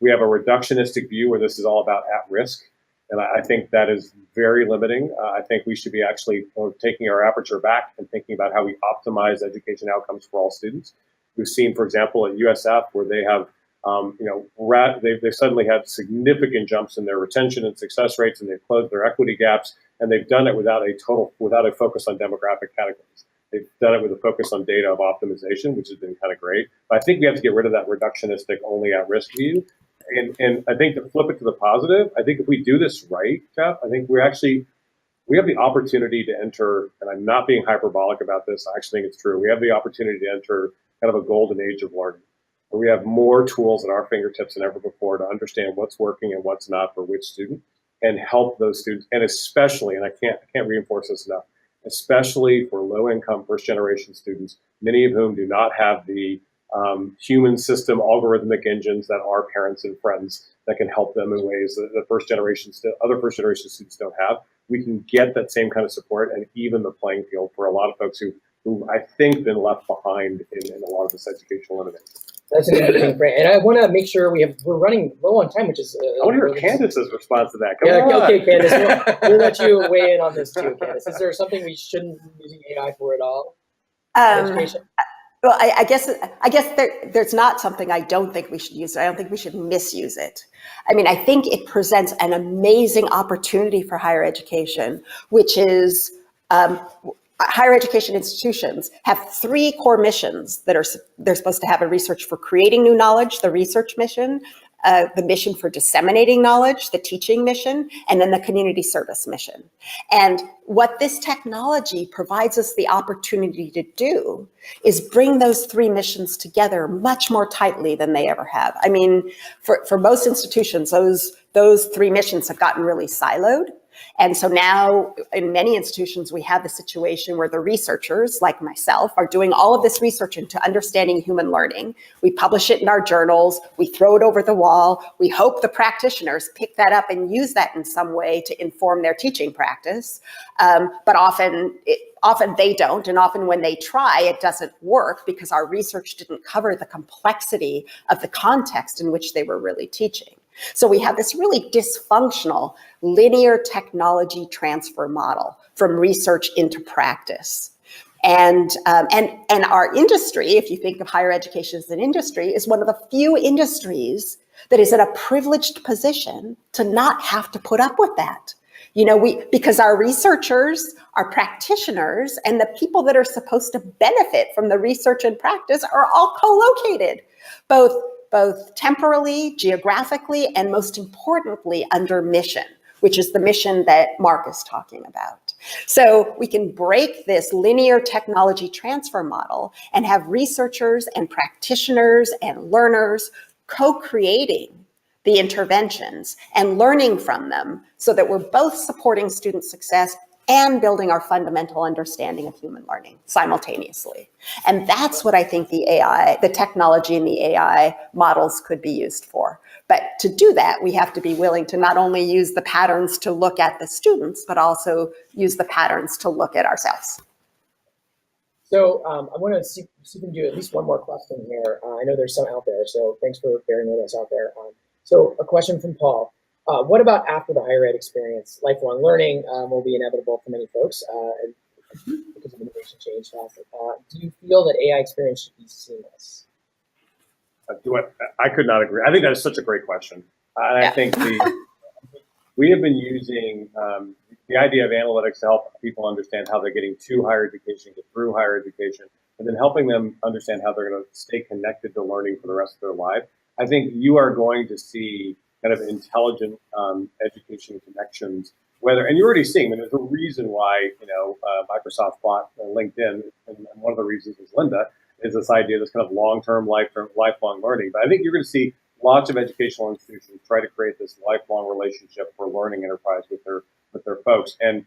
S3: we have a reductionistic view where this is all about at risk. And I think that is very limiting. I think we should be actually taking our aperture back and thinking about how we optimize education outcomes for all students. We've seen, for example, at USF, where they have, they suddenly had significant jumps in their retention and success rates, and they've closed their equity gaps, and they've done it without a focus on demographic categories. They've done it with a focus on data of optimization, which has been kind of great. But I think we have to get rid of that reductionistic, only at risk view. And I think to flip it to the positive, I think if we do this right, Jeff, I think we have the opportunity to enter, and I'm not being hyperbolic about this, I actually think it's true, we have the opportunity to enter kind of a golden age of learning, where we have more tools at our fingertips than ever before to understand what's working and what's not for which student, and help those students, and especially, and I can't reinforce this enough, especially for low-income first-generation students, many of whom do not have the human system algorithmic engines that our parents and friends that can help them in ways that other first-generation students don't have. We can get that same kind of support and even the playing field for a lot of folks who I think been left behind in a lot of this educational innovation.
S1: That's an interesting frame. And I want to make sure we're running low on time, which is.
S3: I want to hear Candace's response to that.
S1: Come on. Okay, Candace, we'll let you weigh in on this too, Candace. Is there something we shouldn't be using AI for at all? Education?
S4: Well, I guess there's not something I don't think we should use. I don't think we should misuse it. I mean, I think it presents an amazing opportunity for higher education, which is higher education institutions have three core missions that they're supposed to have: a research for creating new knowledge, the research mission, the mission for disseminating knowledge, the teaching mission, and then the community service mission. And what this technology provides us the opportunity to do is bring those three missions together much more tightly than they ever have. I mean, for most institutions, those three missions have gotten really siloed. And so now in many institutions, we have the situation where the researchers, like myself, are doing all of this research into understanding human learning. We publish it in our journals, we throw it over the wall, we hope the practitioners pick that up and use that in some way to inform their teaching practice. But often they don't, and often when they try, it doesn't work because our research didn't cover the complexity of the context in which they were really teaching. So we have this really dysfunctional linear technology transfer model from research into practice. And our industry, if you think of higher education as an industry, is one of the few industries that is in a privileged position to not have to put up with that. You know, because our researchers, our practitioners, and the people that are supposed to benefit from the research and practice are all co-located, both temporally, geographically, and most importantly, under mission, which is the mission that Mark is talking about. So we can break this linear technology transfer model and have researchers and practitioners and learners co-creating the interventions and learning from them so that we're both supporting student success and building our fundamental understanding of human learning simultaneously. And that's what I think the technology and the AI models could be used for. But to do that, we have to be willing to not only use the patterns to look at the students, but also use the patterns to look at ourselves.
S1: So I want to see if we can do at least one more question here. I know there's some out there, so thanks for bearing with us out there. So a question from Paul. What about after the higher ed experience? Lifelong learning will be inevitable for many folks and because of innovation change. Do you feel that AI experience should be seamless?
S3: I could not agree. I think that is such a great question. And I think we have been using the idea of analytics to help people understand how they're getting to higher education, get through higher education, and then helping them understand how they're going to stay connected to learning for the rest of their life. I think you are going to see kind of intelligent education connections. And you're already seeing, and there's a reason why Microsoft bought LinkedIn, and one of the reasons is Linda, is this idea of this kind of long-term, lifelong learning. But I think you're going to see lots of educational institutions try to create this lifelong relationship for learning enterprise with their folks. And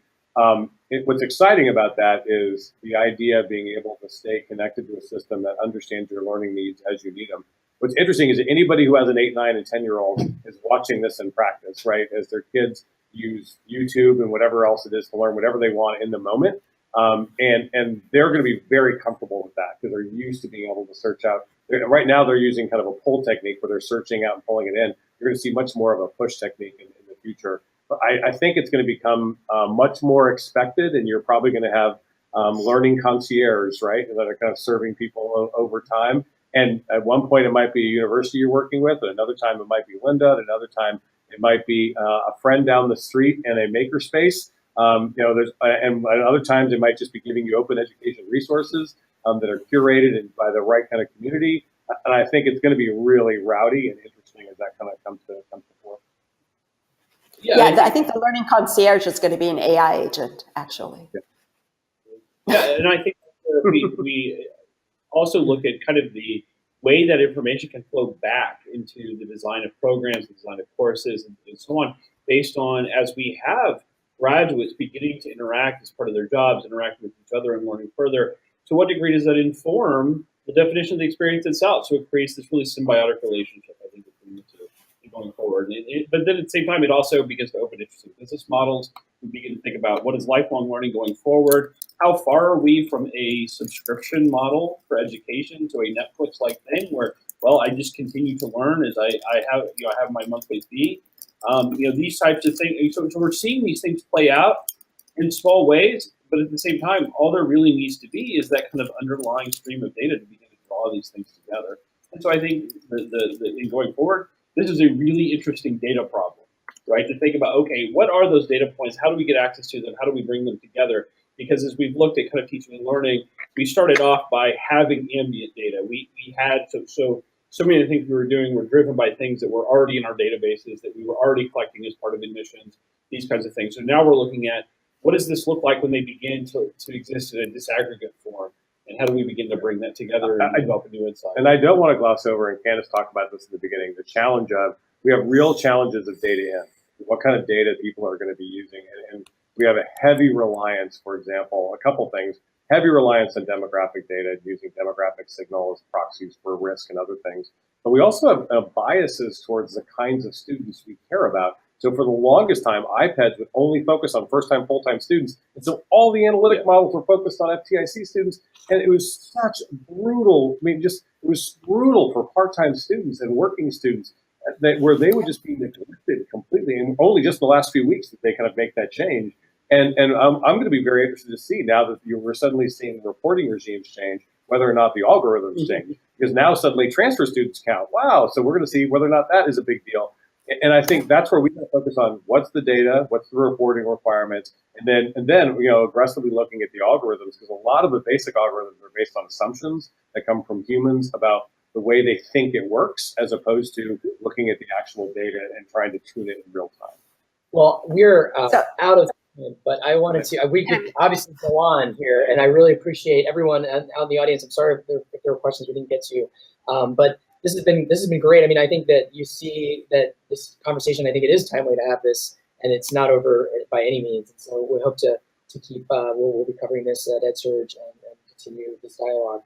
S3: what's exciting about that is the idea of being able to stay connected to a system that understands your learning needs as you need them. What's interesting is that anybody who has an 8, 9, and 10-year-old is watching this in practice, right? As their kids use YouTube and whatever else it is to learn whatever they want in the moment. And they're going to be very comfortable with that because they're used to being able to search out. Right now, they're using kind of a pull technique where they're searching out and pulling it in. You're going to see much more of a push technique in the future. But I think it's going to become much more expected, and you're probably going to have learning concierges, right, that are kind of serving people over time. And at one point, it might be a university you're working with. At another time, it might be Linda. At another time, it might be a friend down the street in a makerspace. And other times, it might just be giving you open education resources that are curated and by the right kind of community. And I think it's going to be really rowdy and interesting as that kind of comes to forth.
S4: Yeah, I think the learning concierge is going to be an AI agent, actually.
S5: Yeah, and I think we also look at kind of the way that information can flow back into the design of programs, the design of courses, and so on, based on as we have graduates beginning to interact as part of their jobs, interacting with each other and learning further. To what degree does that inform the definition of the experience itself? So it creates this really symbiotic relationship, I think, between the two going forward. But then at the same time, it also begins to open interesting business models. We begin to think about what is lifelong learning going forward. How far are we from a subscription model for education to a Netflix-like thing where, well, I just continue to learn as I have my monthly fee. These types of things. So we're seeing these things play out in small ways, but at the same time, all there really needs to be is that kind of underlying stream of data to begin to draw these things together. And so I think in going forward, this is a really interesting data problem, right? To think about, okay, what are those data points? How do we get access to them? How do we bring them together? Because as we've looked at kind of teaching and learning, we started off by having ambient data. We had so many of the things we were doing were driven by things that were already in our databases, that we were already collecting as part of admissions, these kinds of things. So now we're looking at what does this look like when they begin to exist in a disaggregate form? And how do we begin to bring that together and develop a new insight? And
S3: I don't want to gloss over, and Candace talked about this at the beginning, the challenge of, we have real challenges of data in. What kind of data people are going to be using. And we have a heavy reliance, for example, a couple things, heavy reliance on demographic data, using demographic signals, proxies for risk and other things. But we also have biases towards the kinds of students we care about. So for the longest time, iPads would only focus on first-time, full-time students. And so all the analytic models were focused on FTIC students. And it was such brutal, it was brutal for part-time students and working students where they would just be neglected completely. And only just the last few weeks that they kind of make that change. And I'm going to be very interested to see now that we're suddenly seeing reporting regimes change, whether or not the algorithms change. Because now suddenly transfer students count. Wow, so we're going to see whether or not that is a big deal. And I think that's where we can focus on what's the data, what's the reporting requirements, and then aggressively looking at the algorithms, because a lot of the basic algorithms are based on assumptions that come from humans about the way they think it works, as opposed to looking at the actual data and trying to tune it in real time.
S1: Well, we're out of time, but I wanted to, we could obviously go on here, and I really appreciate everyone out in the audience. I'm sorry if there were questions we didn't get to, but this has been great. I mean, I think that you see that this conversation, I think it is timely to have this, and it's not over by any means. And so we hope to keep, we'll be covering this at EdSurge and continue this dialogue.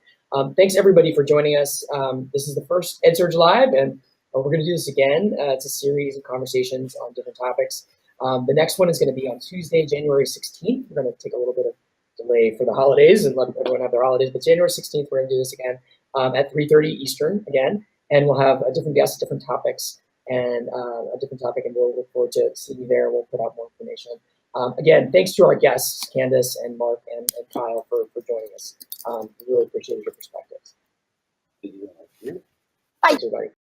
S1: Thanks everybody for joining us. This is the first EdSurge Live, and we're going to do this again. It's a series of conversations on different topics. The next one is going to be on Tuesday, January 16th. We're going to take a little bit of delay for the holidays and let everyone have their holidays. But January 16th, we're going to do this again at 3:30 Eastern again, and we'll have a different guests, different topics, and a different topic, and we'll look forward to seeing you there. We'll put out more information. Again, thanks to our guests, Candace and Mark and Kyle for joining us. We really appreciate your perspectives.
S4: Bye.
S1: Thanks, everybody.